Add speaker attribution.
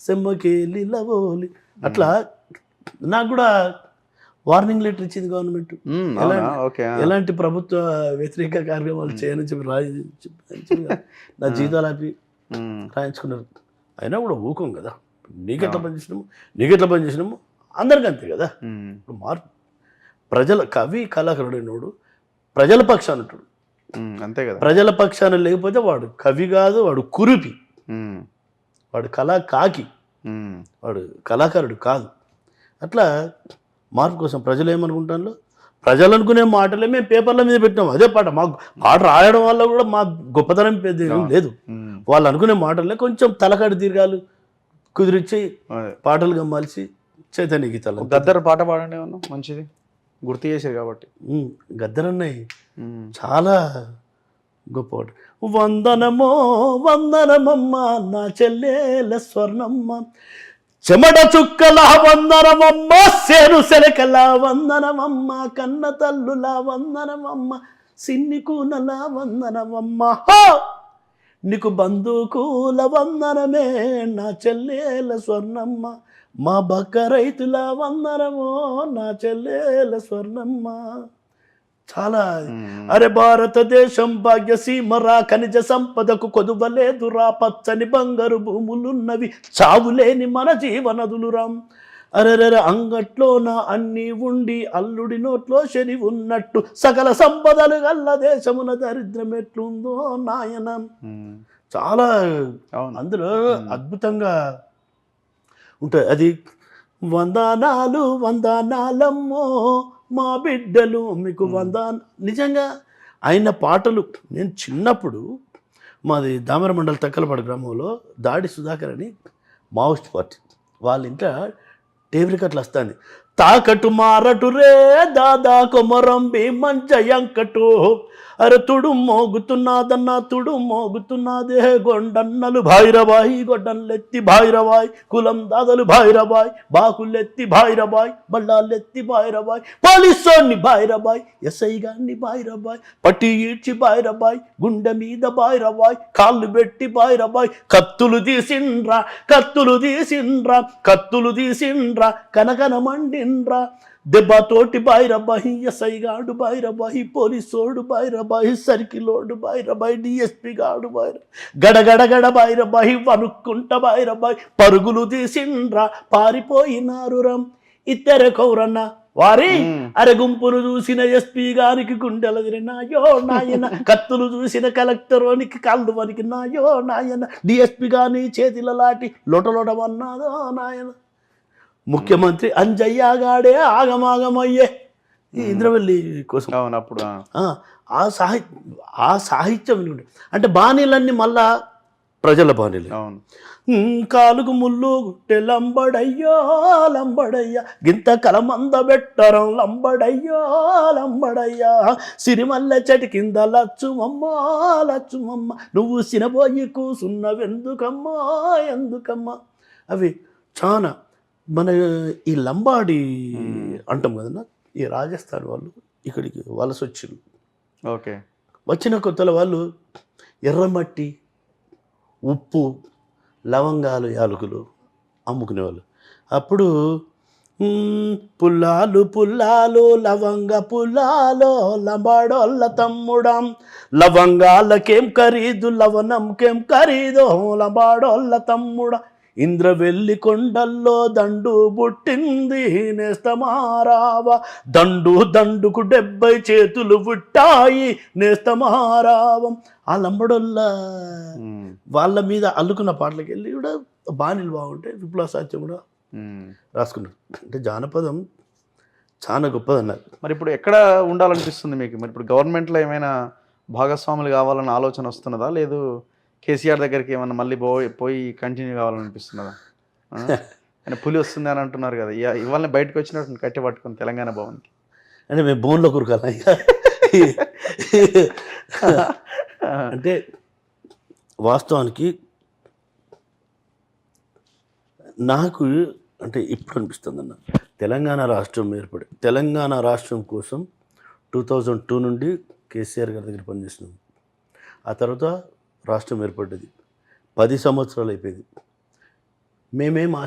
Speaker 1: సెమ్మకేలి లవోలి అట్లా నాకు కూడా వార్నింగ్ లెటర్ ఇచ్చింది గవర్నమెంట్. ఎలాంటి ప్రభుత్వ వ్యతిరేక కార్యక్రమాలు చేయని చెప్పి నా జీతాలు ఆపి రాయించుకున్నారు. అయినా కూడా ఊకం కదా, నీకెట్లా పనిచేసినాము అందరికీ అంతే కదా. ఇప్పుడు మార్పు ప్రజల కవి కళాకారుడైనోడు ప్రజల పక్షాన ఉంటాడు
Speaker 2: అంతే కదా.
Speaker 1: ప్రజల పక్షాన లేకపోతే వాడు కవి కాదు, వాడు కురిపి, వాడు కాకి, వాడు కళాకారుడు కాదు. అట్లా మార్పు కోసం ప్రజలు ఏమనుకుంటారో ప్రజలు అనుకునే మాటలే మేము పేపర్ల మీద పెట్టినాం. అదే మాకు పాట రాయడం వల్ల కూడా మాకు గొప్పతనం పెద్ద ఏం లేదు. వాళ్ళు అనుకునే మాటలే కొంచెం తలకాడి దీర్ఘాలు కుదిరిచ్చి పాటలు గమ్మాల్సి చైతన్య గీతాలు.
Speaker 2: గద్దర్ పాట పాడండి ఏమన్నా మంచిది, గుర్తు చేసేది కాబట్టి.
Speaker 1: గద్దర్ అన్నయ్య చాలా గొప్ప. వందనమో వందనమమ్మ నా చెల్లెల స్వర్ణమ్మ, చెమట చుక్కల వందనమమ్మ, సేను సెలకల వందనమమ్మ, కన్న తల్లుల వందనమమ్మ, సిన్ని కూనల వందనమమ్మ, నీకు బంధుకుల వందనమే నా చెల్లెల స్వర్ణమ్మ, మా బక్క రైతుల వందనమో నా చెల్లెల స్వర్ణమ్మ. చాలా అరే భారతదేశం భాగ్యసీమరా, ఖనిజ సంపదకు కొదువలేదురా, పచ్చని బంగారు భూములున్నవి, చావులేని మన జీవనదులురాం. అరెరెర అంగట్లో నా అన్నీ ఉండి అల్లుడి నోట్లో శని ఉన్నట్టు, సకల సంపదలు గల్ల దేశమున దరిద్రం ఎట్లుందో నాయన. చాలా అందులో అద్భుతంగా ఉంటుంది అది. వందనాలు వందనాలమ్మో మా బిడ్డలు మీకు నిజంగా ఆయన పాటలు. నేను చిన్నప్పుడు మాది దామర మండల తక్కలపాడు గ్రామంలో దాడి సుధాకర్ అని మావోయిస్ట్ పార్టీ వాళ్ళ ఇంట్లో టేబుల్ రికార్డులు వస్తుంది. తాకటు మారటు రే దాదా కొమరం భీమంజయంకటు, అరే తుడు మోగుతున్నదన్నా తుడు మోగుతున్నదే గొండన్నలు భైరబాయి, గొడ్డన్లెత్తి భైరబాయి, కులం దాదలు భైరబాయి, బాకులెత్తి భైరబాయి, బళ్ళాలెత్తి భైరబాయి, పోలీసోన్ని భైరబాయి, ఎస్ఐ గాన్ని భైరబాయి, పట్టి ఈడ్చి భైరబాయి, గుండె మీద భైరబాయి, కాళ్ళు పెట్టి భైరబాయి, కత్తులు తీసిండ్రా కనకన మండిండ్రా, దెబ్బతోటి భైరబాయి, ఎస్ఐ గాడు భైరబాయి, పోలీసోడు భైరబాయి, సర్కిలోడు భైరబాయి, డిఎస్పి గాడు గడగడగడ భైరబాయి, వనుక్కుంట భైరబాయి, పరుగులు తీసిండ్రా పారిపోయినారు రం ఇద్దరు కౌరన్న వారి. అరే గుంపును చూసిన ఎస్పీ గారికి గుండెలు తిరినాయో నాయన, కత్తులు చూసిన కలెక్టరోనికి కాళ్ళు వణికినాయో నాయన, డిఎస్పి గాని చేతిల లాటి లొటలొటమన్నాదో నాయన. ముఖ్యమంత్రి అంజయ్య గాడే ఆగమాగమయ్యే ఈ ఇంద్రవెల్లి కోసం.
Speaker 2: అప్పుడు
Speaker 1: ఆ సాహిత్యం అంటే బాణీలన్నీ మళ్ళా ప్రజల బాణీలు. కాలుగు ముళ్ళు గుట్టె లంబడయ్యా గింత కలమంద బెట్టరం లంబడయ్యా సిరిమల్ల చెటి కింద లచ్చుమమ్మ నువ్వు సినబోయి కూసున్నవెందుకమ్మా అవి చాలా. మన ఈ లంబాడి అంటాం కదన్నా, ఈ రాజస్థాన్ వాళ్ళు ఇక్కడికి వలస వచ్చింది. వచ్చిన కొత్తల వాళ్ళు ఎర్రమట్టి, ఉప్పు, లవంగాలు, యాలకులు అమ్ముకునేవాళ్ళు. అప్పుడు పుల్లాలు లవంగ పుల్లాలో లంబాడోళ్ళ తమ్ముడాం, లవంగాలకేం ఖరీదు లవణంకేం ఖరీదో లంబాడోళ్ళ తమ్ముడా, ఇంద్రవెల్లి కొండల్లో దండు పుట్టింది నేస్తమారావా, దండుకు 70 చేతులు పుట్టాయి నేస్తమారావం. ఆ లంబడోళ్ళ వాళ్ళ మీద అల్లుకున్న పాటలకు వెళ్ళి కూడా బాణీలు బాగుంటాయి. విప్లవ సాహిత్యం కూడా రాసుకున్నారు. అంటే జానపదం చాలా గొప్పది అన్నారు.
Speaker 2: మరి ఇప్పుడు ఎక్కడ ఉండాలనిపిస్తుంది మీకు? మరి ఇప్పుడు గవర్నమెంట్లో ఏమైనా భాగస్వాములు కావాలన్న ఆలోచన వస్తున్నదా, లేదు కేసీఆర్ దగ్గరికి ఏమన్నా మళ్ళీ పోయి కంటిన్యూ కావాలనిపిస్తున్నదా? అంటే పులి వస్తుంది అని అంటున్నారు కదా, ఇవాళ బయటకు వచ్చినట్టు కట్టి పట్టుకుని తెలంగాణ భవన్కి.
Speaker 1: అంటే మేము బోన్లో కురకాల అంటే వాస్తవానికి నాకు అంటే ఇప్పుడు అనిపిస్తుంది అన్న, తెలంగాణ రాష్ట్రం కోసం 2002 నుండి కేసీఆర్ గారి దగ్గర పనిచేసినాం. ఆ తర్వాత రాష్ట్రం ఏర్పడ్డది. 10 సంవత్సరాలు అయిపోయింది. మేమేం